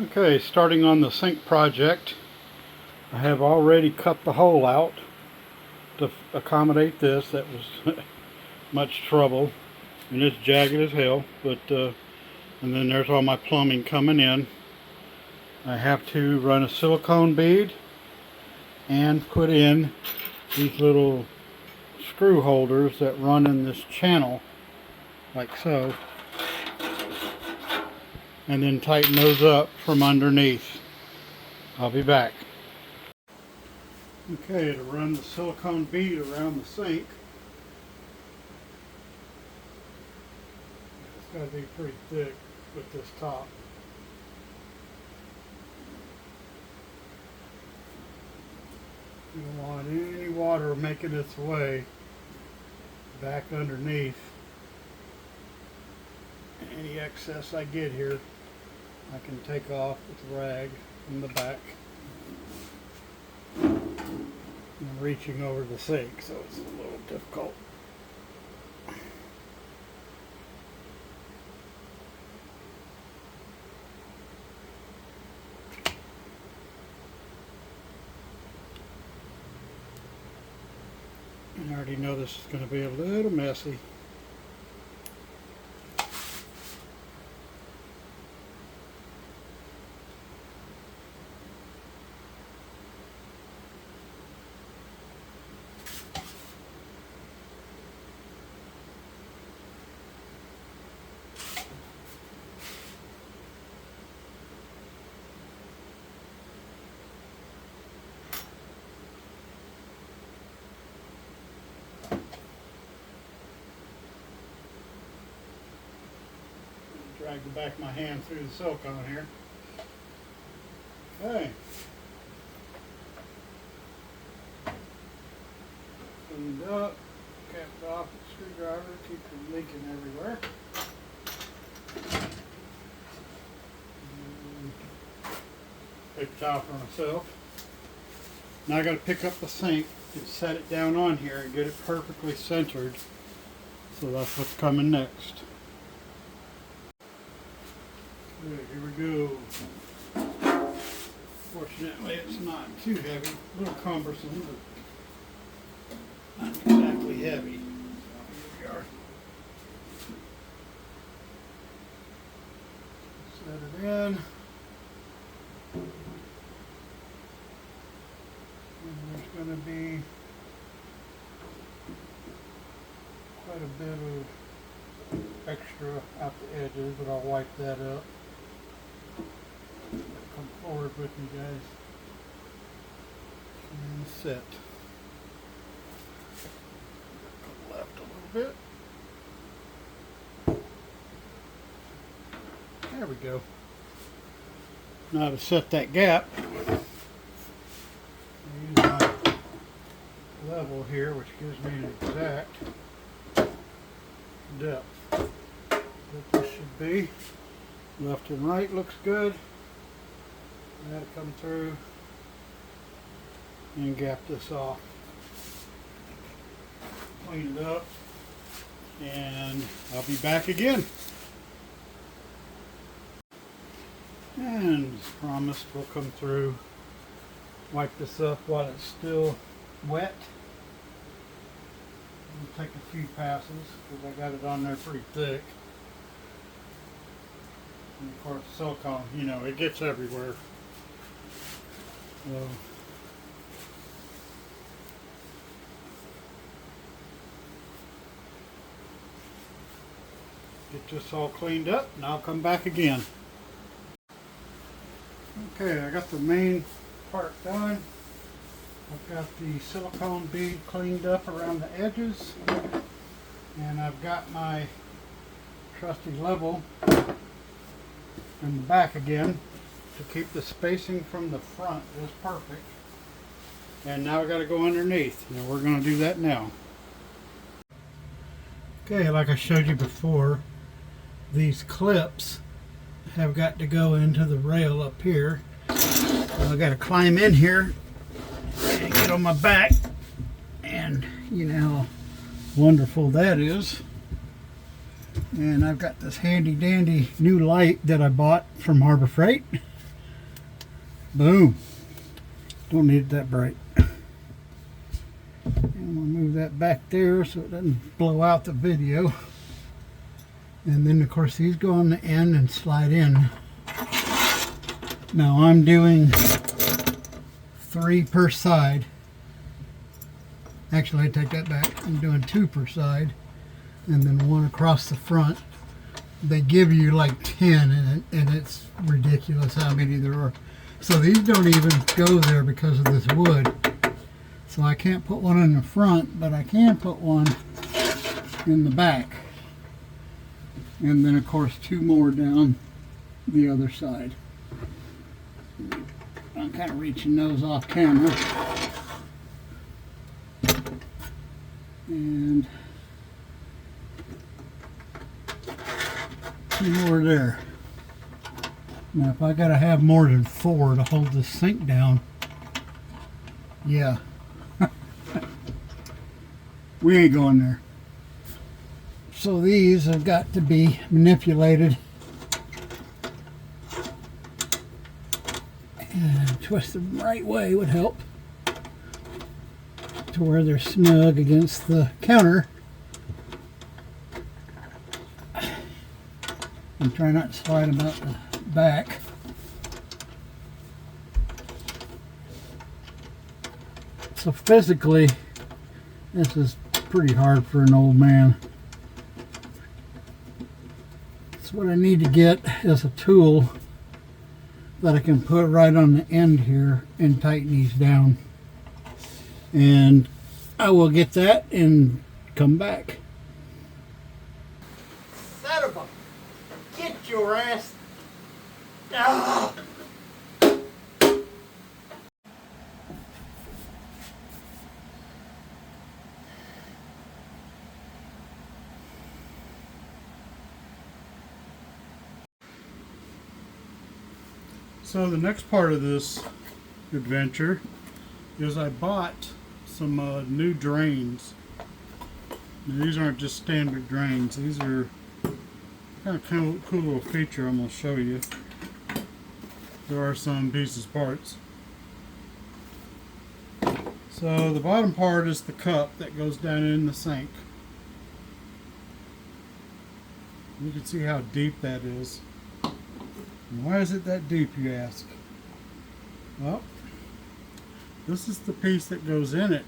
Okay, starting on the sink project, I have already cut the hole out to accommodate this. That was much trouble, and it's jagged as hell, but and then there's all my plumbing coming in. I have to run a silicone bead and put in these little screw holders that run in this channel like so, and then tighten those up from underneath. I'll be back. Okay, to run the silicone bead around the sink, it's got to be pretty thick with this top. You don't want any water making its way back underneath. Any excess I get here, I can take off with a rag from the back. I'm reaching over the sink, so it's a little difficult. And I already know this is going to be a little messy. Drag the back of my hand through the silicone here. Okay. Cleaned up, capped off with a screwdriver, keep from leaking everywhere. Paper towel for myself. Now I got to pick up the sink and set it down on here and get it perfectly centered. So that's what's coming next. Okay, here we go. Fortunately, it's not too heavy. A little cumbersome, but not exactly heavy. So here we are. Set it in. And there's going to be quite a bit of extra out the edges, but I'll wipe that up. Come forward with me, guys. And set. Go left a little bit. There we go. Now to set that gap, I use my level here, which gives me an exact depth that this should be. Left and right looks good. That'll come through and gap this off. Clean it up, and I'll be back again. And as promised, we'll come through, wipe this up while it's still wet. It'll take a few passes because I got it on there pretty thick. And of course, silicone, you know, it gets everywhere. So, get this all cleaned up and I'll come back again. Okay, I got the main part done. I've got the silicone bead cleaned up around the edges, and I've got my trusty level in the back again to keep the spacing from the front just perfect. And now I got to go underneath. Now we're going to do that now. Okay, like I showed you before, these clips have got to go into the rail up here. So I got to climb in here and get on my back, and you know how wonderful that is. And I've got this handy dandy new light that I bought from Harbor Freight. Boom. Don't need it that bright. And I'm going to move that back there so it doesn't blow out the video. And then of course these go on the end and slide in. Now I'm doing 3 per side. Actually, I take that back. I'm doing 2 per side and then 1 across the front. They give you like 10 and it's ridiculous how many there are. So these don't even go there because of this wood. So I can't put 1 in the front, but I can put 1 in the back. And then of course 2 more down the other side. I'm kind of reaching those off camera. And 2 more there. Now if I gotta have more than 4 to hold this sink down, yeah. We ain't going there. So these have got to be manipulated. And twist them the right way would help. To where they're snug against the counter. And try not to slide them out the back. So physically, this is pretty hard for an old man. So what I need to get is a tool that I can put right on the end here and tighten these down. And I will get that and come back. Son of a... Get your ass... Ah! So the next part of this adventure is I bought some new drains. Now, these aren't just standard drains. These are kind of cool little feature I'm going to show you. There are some pieces parts. So the bottom part is the cup that goes down in the sink. You can see how deep that is. And why is it that deep, you ask? Well, this is the piece that goes in it.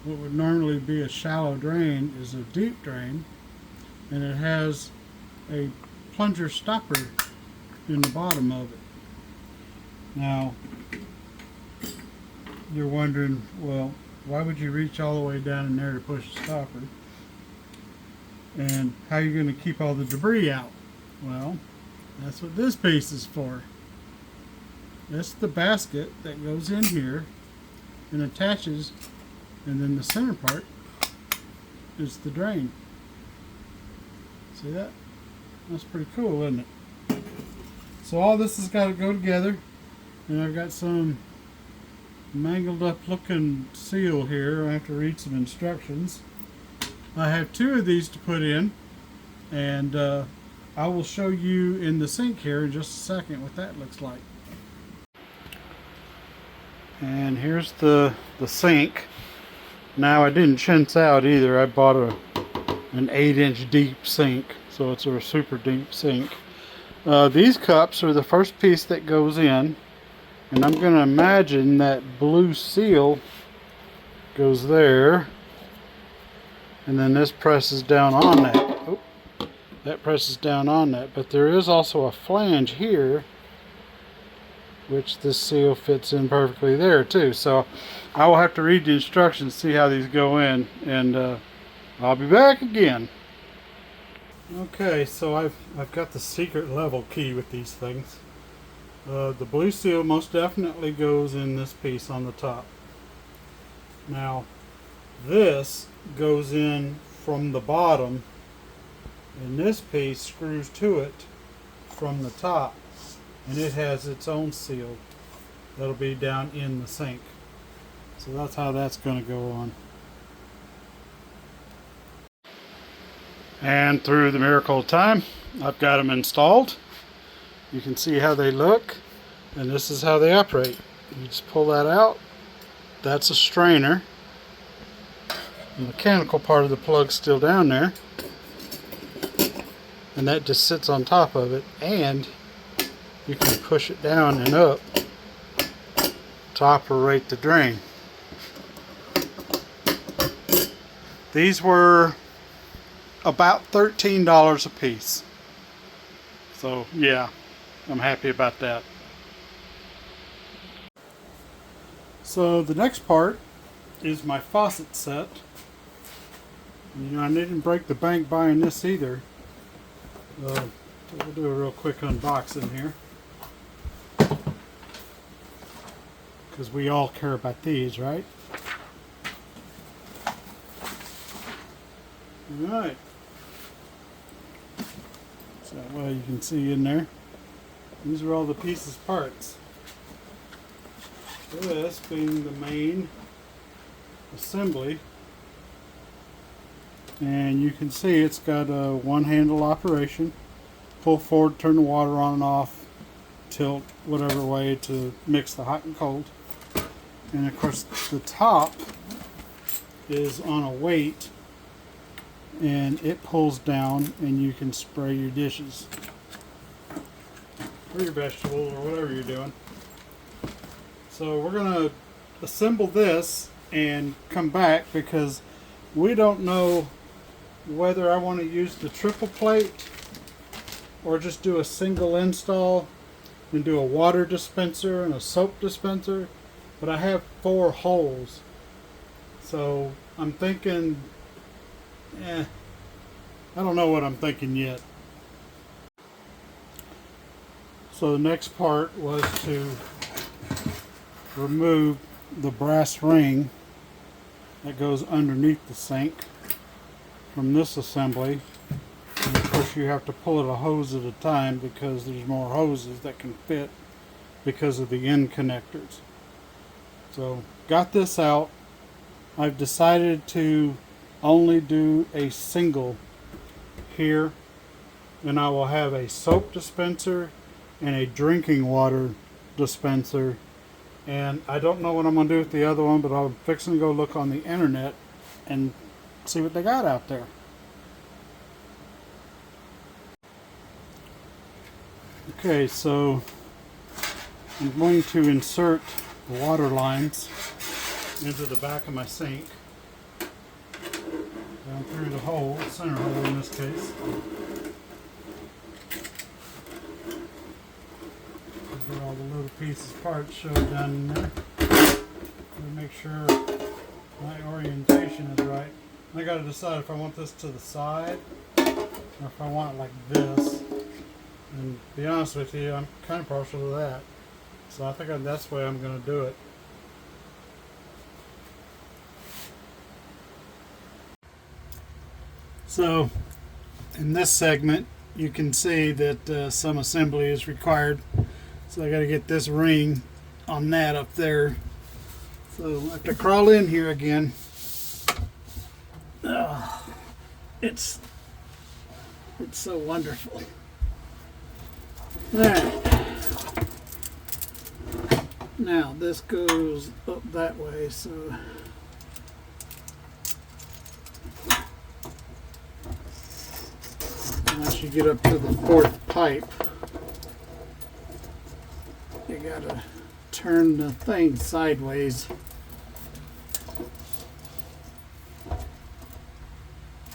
What would normally be a shallow drain is a deep drain, and it has a plunger stopper in the bottom of it. Now, you're wondering, well, why would you reach all the way down in there to push a stopper? And how are you going to keep all the debris out? Well, that's what this piece is for. That's the basket that goes in here and attaches, and then the center part is the drain. See that? That's pretty cool, isn't it? So all this has got to go together, and I've got some mangled up looking seal here. I have to read some instructions. I have 2 of these to put in, and I will show you in the sink here in just a second what that looks like. And here's the sink. Now I didn't chintz out either. I bought an 8-inch deep sink, so it's a super deep sink. These cups are the first piece that goes in, and I'm going to imagine that blue seal goes there, and then this presses down on that. Oh, that presses down on that, but there is also a flange here which this seal fits in perfectly there too. So I will have to read the instructions, see how these go in, and I'll be back again. Okay, so I've got the secret level key with these things. The blue seal most definitely goes in this piece on the top. Now this goes in from the bottom, and this piece screws to it from the top, and it has its own seal that'll be down in the sink. So that's how that's going to go on. And through the miracle of time, I've got them installed. You can see how they look. And this is how they operate. You just pull that out. That's a strainer. The mechanical part of the plug's still down there. And that just sits on top of it. And you can push it down and up to operate the drain. These were about $13 a piece. So yeah, I'm happy about that. So the next part is my faucet set. You know, I didn't break the bank buying this either. We'll do a real quick unboxing here, because we all care about these, right? Alright. So that way you can see in there. These are all the pieces parts. This being the main assembly. And you can see it's got a one handle operation. Pull forward, turn the water on and off, tilt whatever way to mix the hot and cold. And of course the top is on a weight, and it pulls down and you can spray your dishes or your vegetables or whatever you're doing. So we're going to assemble this and come back, because we don't know whether I want to use the triple plate or just do a single install and do a water dispenser and a soap dispenser. But I have 4 holes, so I'm thinking, I don't know what I'm thinking yet. So the next part was to remove the brass ring that goes underneath the sink from this assembly. And of course you have to pull it a hose at a time, because there's more hoses that can fit because of the end connectors. So got this out. I've decided to only do a single here, and I will have a soap dispenser and a drinking water dispenser. And I don't know what I'm going to do with the other one, but I'm fixing to go look on the internet and see what they got out there. Okay, so I'm going to insert the water lines into the back of my sink, down through the hole, center hole in this case. Get all the little pieces, parts showed down in there. Make sure my orientation is right. I got to decide if I want this to the side or if I want it like this. And to be honest with you, I'm kind of partial to that. So I think that's the way I'm going to do it. So in this segment you can see that some assembly is required. So I got to get this ring on that up there. So I have to crawl in here again. It's so wonderful. Alright. Now this goes up that way, so once you get up to the 4th pipe, you gotta turn the thing sideways,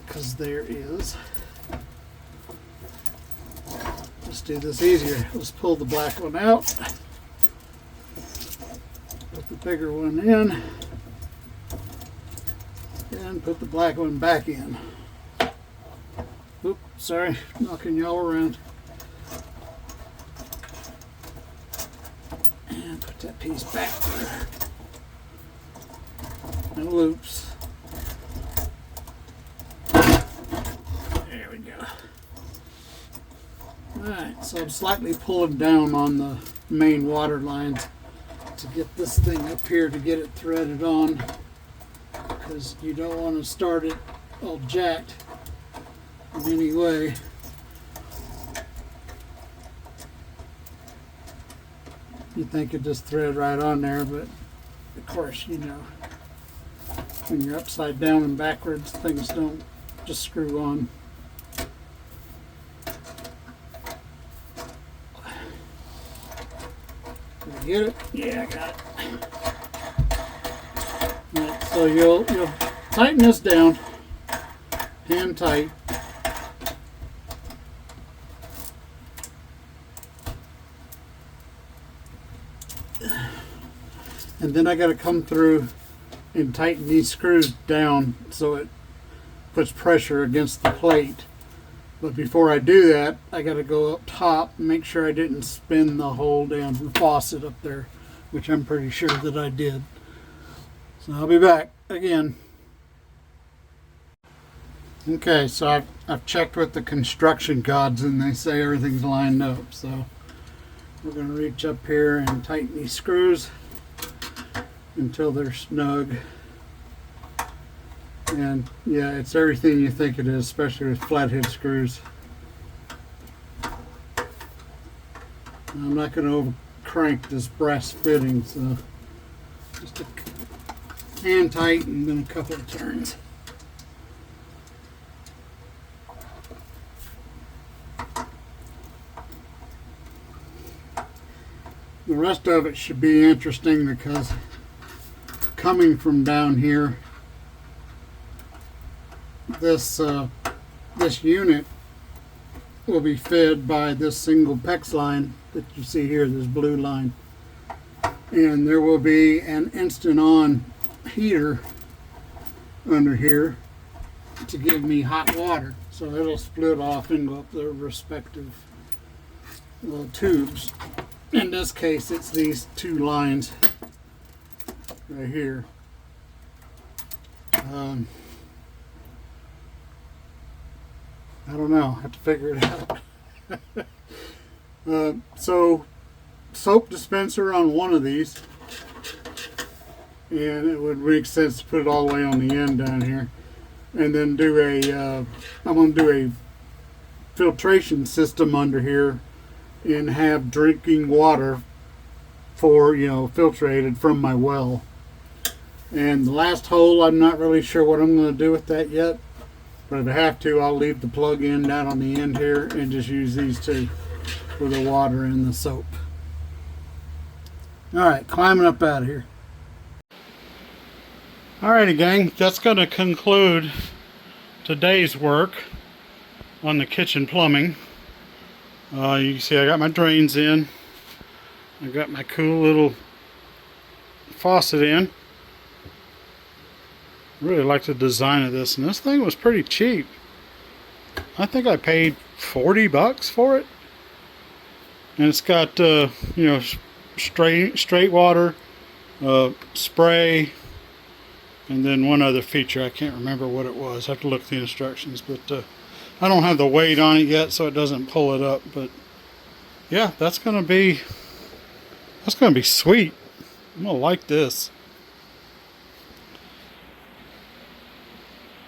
because there is. Let's do this easier. Let's pull the black one out, put the bigger one in, and put the black one back in. Oops, sorry, knocking y'all around. And put that piece back there. No loops. There we go. Alright, so I'm slightly pulling down on the main water lines to get this thing up here to get it threaded on, because you don't want to start it all jacked in any way. You think it just thread right on there, but of course, you know, when you're upside down and backwards, things don't just screw on. Did I get it? Yeah, I got it. Right, so you'll tighten this down, hand tight. And then I got to come through and tighten these screws down so it puts pressure against the plate. But before I do that, I got to go up top and make sure I didn't spin the whole damn faucet up there, which I'm pretty sure that I did. So I'll be back again. Okay, so I've checked with the construction gods and they say everything's lined up. So we're going to reach up here and tighten these screws until they're snug. And yeah, it's everything you think it is, especially with flathead screws. I'm not going to over crank this brass fitting, so just a hand tight and then a couple of turns. The rest of it should be interesting because coming from down here, this unit will be fed by this single PEX line that you see here, this blue line. And there will be an instant on heater under here to give me hot water. So it'll split off and go up their respective tubes. In this case, it's these two lines right here. I don't know. I have to figure it out. So, soap dispenser on one of these, and it would make sense to put it all the way on the end down here, and then do a. I'm going to do a filtration system under here, and have drinking water for, you know, filtrated from my well. And the last hole, I'm not really sure what I'm going to do with that yet. But if I have to, I'll leave the plug in down on the end here and just use these two for the water and the soap. Alright, climbing up out of here. Alrighty gang, that's going to conclude today's work on the kitchen plumbing. You can see I got my drains in. I got my cool little faucet in. Really like the design of this, and this thing was pretty cheap. I think I paid 40 bucks for it, and it's got you know, straight water, spray, and then one other feature. I can't remember what it was. I have to look at the instructions, but I don't have the weight on it yet, so it doesn't pull it up. But yeah, that's gonna be sweet. I'm gonna like this.